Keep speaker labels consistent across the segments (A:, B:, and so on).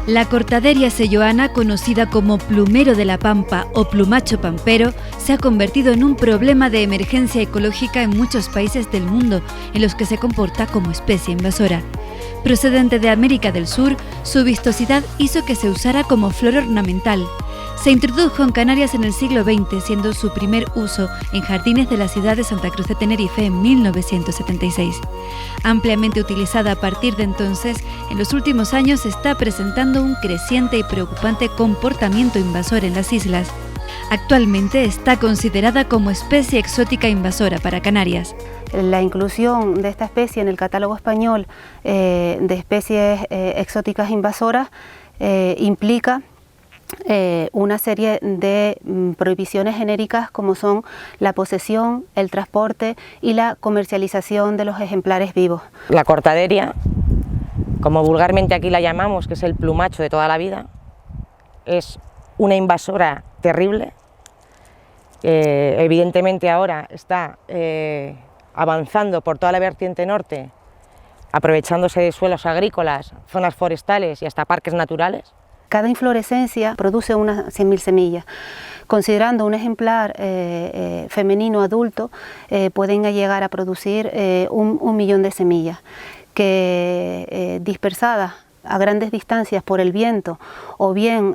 A: La Cortaderia selloana, conocida como plumero de la pampa o plumacho pampero, se ha convertido en un problema de emergencia ecológica en muchos países del mundo, en los que se comporta como especie invasora. Procedente de América del Sur, su vistosidad hizo que se usara como flor ornamental. Se introdujo en Canarias en el siglo XX, siendo su primer uso en jardines de la ciudad de Santa Cruz de Tenerife en 1976. Ampliamente utilizada a partir de entonces, en los últimos años se está presentando un creciente y preocupante comportamiento invasor en las islas. Actualmente está considerada como especie exótica invasora para Canarias.
B: La inclusión de esta especie en el catálogo español de especies exóticas invasoras implica una serie de prohibiciones genéricas como son la posesión, el transporte y la comercialización de los ejemplares vivos.
C: La cortaderia, como vulgarmente aquí la llamamos, que es el plumacho de toda la vida, es una invasora terrible. Evidentemente ahora está avanzando por toda la vertiente norte, aprovechándose de suelos agrícolas, zonas forestales y hasta parques naturales.
B: Cada inflorescencia produce unas 100.000 semillas. Considerando un ejemplar femenino adulto, pueden llegar a producir 1.000.000 de semillas, que dispersadas a grandes distancias por el viento o bien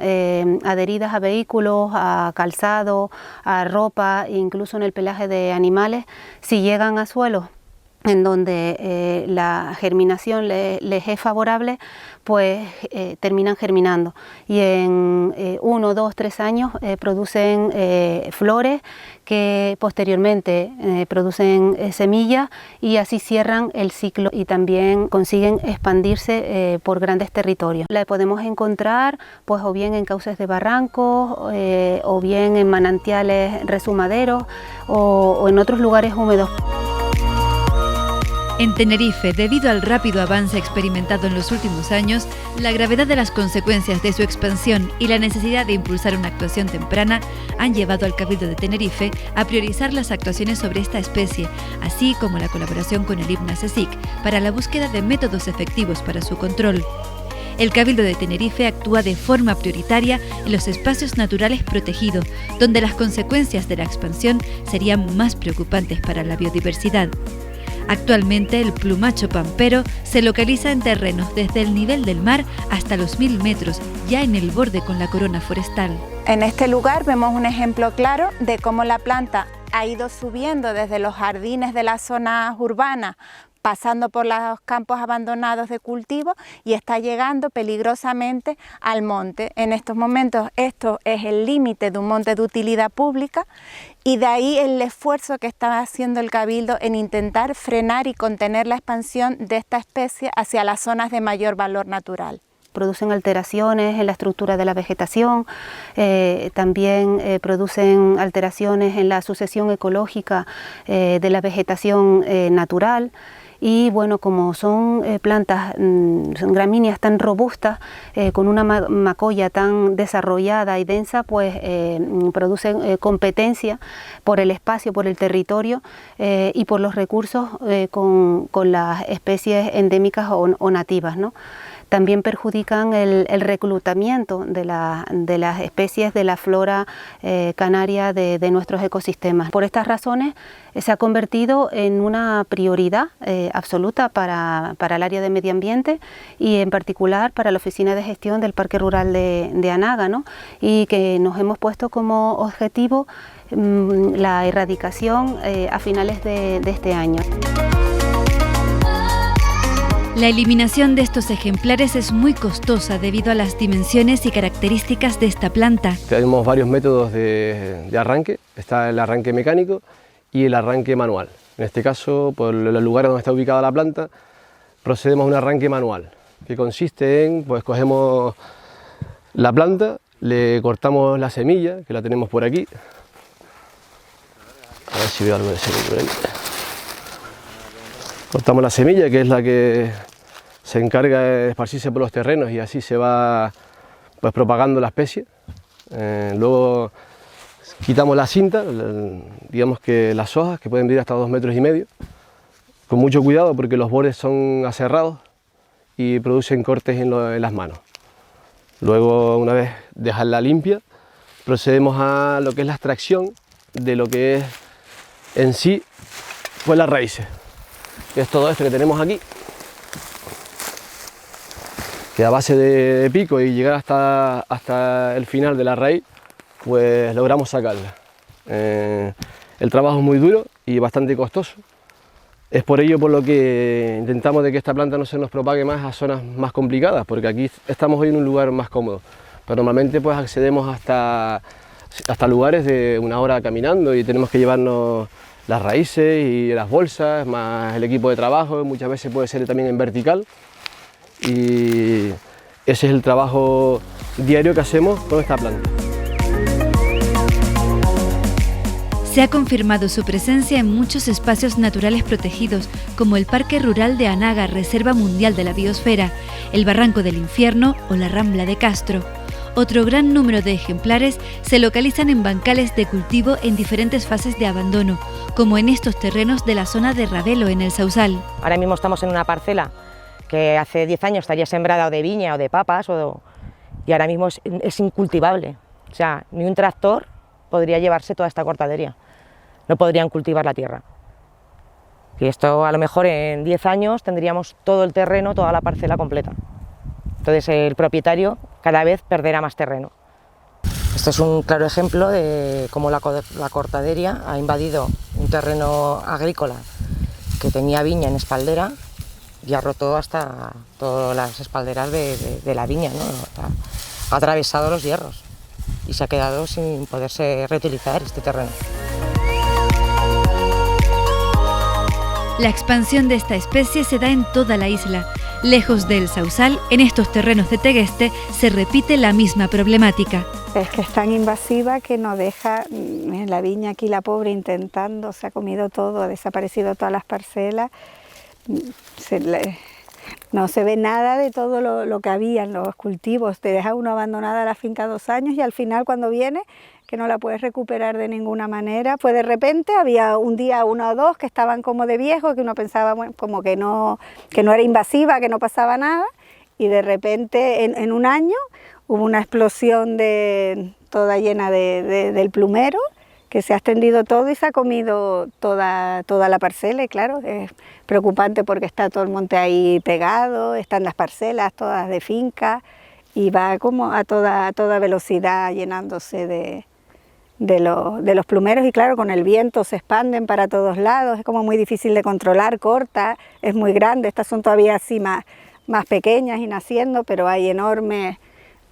B: adheridas a vehículos, a calzado, a ropa, incluso en el pelaje de animales, si llegan a suelos en donde la germinación les es favorable, pues terminan germinando y en 1, 2, 3 años producen flores que posteriormente producen semillas y así cierran el ciclo y también consiguen expandirse por grandes territorios. La podemos encontrar pues o bien en cauces de barrancos o bien en manantiales resumaderos o en otros lugares húmedos.
A: En Tenerife, debido al rápido avance experimentado en los últimos años, la gravedad de las consecuencias de su expansión y la necesidad de impulsar una actuación temprana han llevado al Cabildo de Tenerife a priorizar las actuaciones sobre esta especie, así como la colaboración con el IPNA-CSIC para la búsqueda de métodos efectivos para su control. El Cabildo de Tenerife actúa de forma prioritaria en los espacios naturales protegidos, donde las consecuencias de la expansión serían más preocupantes para la biodiversidad. Actualmente el plumacho pampero se localiza en terrenos desde el nivel del mar hasta los 1.000 metros, ya en el borde con la corona forestal.
D: En este lugar vemos un ejemplo claro de cómo la planta ha ido subiendo desde los jardines de las zonas urbanas, pasando por los campos abandonados de cultivo y está llegando peligrosamente al monte. En estos momentos esto es el límite de un monte de utilidad pública y de ahí el esfuerzo que está haciendo el Cabildo en intentar frenar y contener la expansión de esta especie hacia las zonas de mayor valor natural.
B: Producen alteraciones en la estructura de la vegetación, también producen alteraciones en la sucesión ecológica de la vegetación natural. Y bueno, como son plantas, son gramíneas tan robustas, con una macolla tan desarrollada y densa, pues producen competencia por el espacio, por el territorio y por los recursos con las especies endémicas o nativas, ¿no? También perjudican el reclutamiento de las especies de la flora canaria de nuestros ecosistemas. Por estas razones se ha convertido en una prioridad absoluta para el área de medio ambiente y en particular para la Oficina de Gestión del Parque Rural de Anaga, ¿no? Y que nos hemos puesto como objetivo la erradicación a finales de este año.
A: La eliminación de estos ejemplares es muy costosa debido a las dimensiones y características de esta planta.
E: Tenemos varios métodos de arranque, está el arranque mecánico y el arranque manual. En este caso, por los lugares donde está ubicada la planta, procedemos a un arranque manual, que consiste en, pues cogemos la planta, le cortamos la semilla, que la tenemos por aquí. A ver si veo algo de semilla por ahí. Cortamos la semilla, que es la que se encarga de esparcirse por los terrenos y así se va pues propagando la especie. Luego quitamos la cinta, digamos que las hojas, que pueden medir hasta 2,5 metros, con mucho cuidado porque los bordes son aserrados y producen cortes en las manos. Luego, una vez dejarla limpia, procedemos a lo que es la extracción de lo que es en sí pues las raíces, que es todo esto que tenemos aquí, que a base de pico y llegar hasta el final de la raíz, pues logramos sacarla. El trabajo es muy duro y bastante costoso. Es por ello por lo que intentamos de que esta planta no se nos propague más a zonas más complicadas, porque aquí estamos hoy en un lugar más cómodo, pero normalmente pues accedemos hasta lugares de 1 hora caminando y tenemos que llevarnos las raíces y las bolsas, más el equipo de trabajo, muchas veces puede ser también en vertical, y ese es el trabajo diario que hacemos con esta planta.
A: Se ha confirmado su presencia en muchos espacios naturales protegidos, como el Parque Rural de Anaga, Reserva Mundial de la Biosfera, el Barranco del Infierno o la Rambla de Castro. Otro gran número de ejemplares se localizan en bancales de cultivo en diferentes fases de abandono, como en estos terrenos de la zona de Ravelo, en el Sausal.
C: Ahora mismo estamos en una parcela que hace 10 años estaría sembrada o de viña o de papas, y ahora mismo es incultivable. O sea, ni un tractor podría llevarse toda esta cortadería. No podrían cultivar la tierra. Y esto a lo mejor en 10 años tendríamos todo el terreno, toda la parcela completa. Entonces el propietario cada vez perderá más terreno. Esto es un claro ejemplo de cómo la cortadería ha invadido un terreno agrícola que tenía viña en espaldera y ha roto hasta todas las espalderas de la viña, ¿no? Ha atravesado los hierros y se ha quedado sin poderse reutilizar este terreno.
A: La expansión de esta especie se da en toda la isla. Lejos del Sausal, en estos terrenos de Tegueste, se repite la misma problemática.
F: Es que es tan invasiva que no deja, en la viña aquí la pobre intentando, se ha comido todo, ha desaparecido todas las parcelas, no se ve nada de todo lo que había en los cultivos, te deja uno abandonada la finca 2 años y al final cuando viene, que no la puedes recuperar de ninguna manera, pues de repente había un día 1 o 2 que estaban como de viejo, que uno pensaba bueno, como que no era invasiva, que no pasaba nada, y de repente en 1 año hubo una explosión toda llena del plumero, que se ha extendido todo y se ha comido toda la parcela, y claro, es preocupante porque está todo el monte ahí pegado, están las parcelas todas de finca, y va como a toda velocidad llenándose de los plumeros, y claro, con el viento se expanden para todos lados, es como muy difícil de controlar, corta, es muy grande, estas son todavía así más pequeñas y naciendo, pero hay enormes,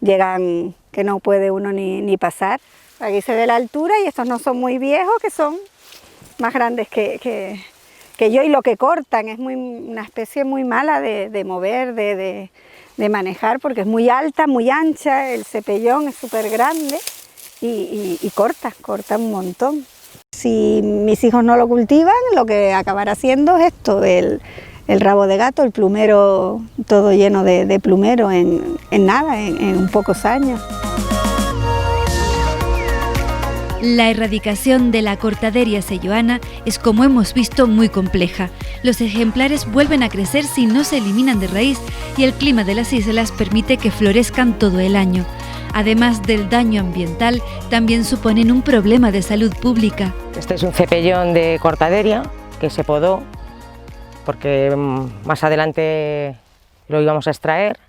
F: llegan que no puede uno ni pasar. Aquí se ve la altura y estos no son muy viejos, que son más grandes que yo, y lo que cortan es una especie muy mala de mover, de manejar, porque es muy alta, muy ancha, el cepellón es súper grande y corta un montón. Si mis hijos no lo cultivan, lo que acabará haciendo es esto, el rabo de gato, el plumero, todo lleno de plumero en nada, en pocos años.
A: La erradicación de la cortaderia selloana es, como hemos visto, muy compleja. Los ejemplares vuelven a crecer si no se eliminan de raíz y el clima de las islas permite que florezcan todo el año. Además del daño ambiental, también suponen un problema de salud pública.
C: Este es un cepellón de cortaderia que se podó porque más adelante lo íbamos a extraer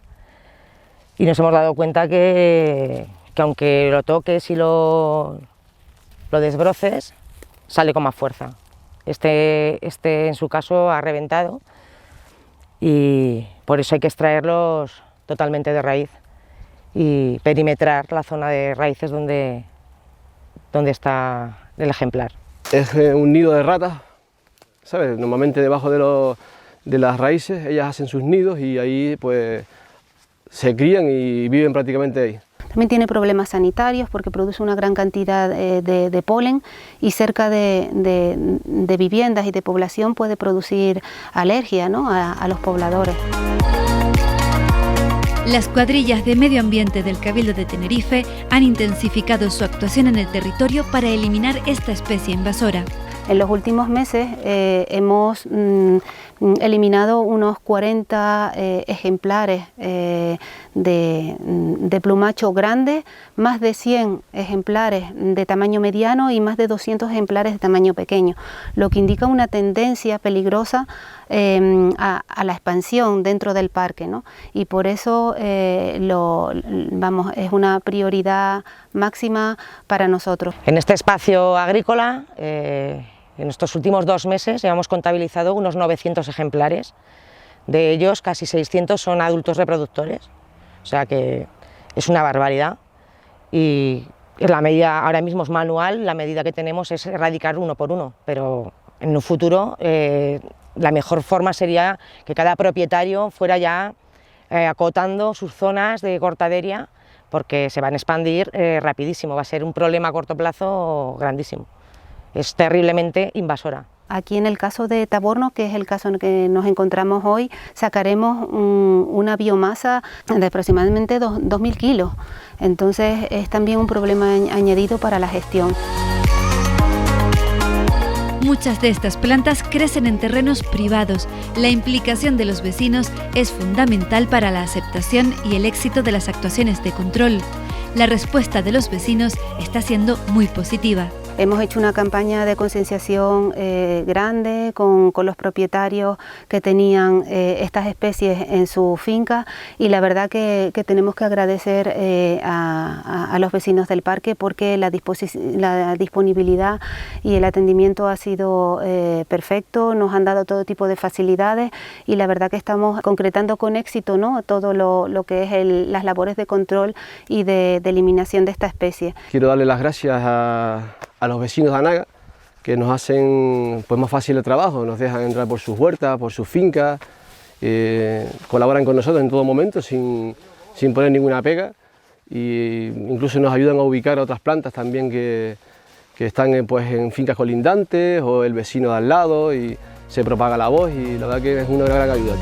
C: y nos hemos dado cuenta que aunque lo toques y lo desbroces, sale con más fuerza. Este en su caso ha reventado y por eso hay que extraerlos totalmente de raíz y perimetrar la zona de raíces donde está el ejemplar.
E: Es un nido de ratas, ¿sabes? Normalmente debajo de las raíces ellas hacen sus nidos y ahí pues se crían y viven prácticamente ahí.
B: También tiene problemas sanitarios porque produce una gran cantidad de polen y cerca de viviendas y de población puede producir alergia, ¿no?, a los pobladores.
A: Las cuadrillas de medio ambiente del Cabildo de Tenerife han intensificado su actuación en el territorio para eliminar esta especie invasora.
B: En los últimos meses hemos eliminado unos 40 ejemplares de plumacho grande, más de 100 ejemplares de tamaño mediano y más de 200 ejemplares de tamaño pequeño, lo que indica una tendencia peligrosa a la expansión dentro del parque, ¿no? Y por eso es una prioridad máxima para nosotros.
C: En este espacio agrícola, en estos últimos 2 meses, ya hemos contabilizado unos 900 ejemplares. De ellos, casi 600 son adultos reproductores, o sea que es una barbaridad. Y la medida ahora mismo es manual, la medida que tenemos es erradicar uno por uno, pero en un futuro la mejor forma sería que cada propietario fuera ya acotando sus zonas de cortadería, porque se van a expandir rapidísimo, va a ser un problema a corto plazo grandísimo. Es terriblemente invasora.
B: Aquí en el caso de Taborno, que es el caso en el que nos encontramos hoy, sacaremos una biomasa de aproximadamente 2.000 kilos. Entonces es también un problema añadido para la gestión.
A: Muchas de estas plantas crecen en terrenos privados. La implicación de los vecinos es fundamental para la aceptación y el éxito de las actuaciones de control. La respuesta de los vecinos está siendo muy positiva.
B: Hemos hecho una campaña de concienciación grande con los propietarios que tenían estas especies en su finca, y la verdad que tenemos que agradecer a los vecinos del parque, porque la disponibilidad y el atendimiento ha sido perfecto, nos han dado todo tipo de facilidades y la verdad que estamos concretando con éxito, ¿no?, todo lo que es las labores de control y de eliminación de esta especie.
E: Quiero darle las gracias a los vecinos de Anaga, que nos hacen más fácil el trabajo, nos dejan entrar por sus huertas, por sus fincas, colaboran con nosotros en todo momento sin poner ninguna pega, e incluso nos ayudan a ubicar a otras plantas también que están en fincas colindantes o el vecino de al lado, y se propaga la voz, y la verdad que es una gran ayuda.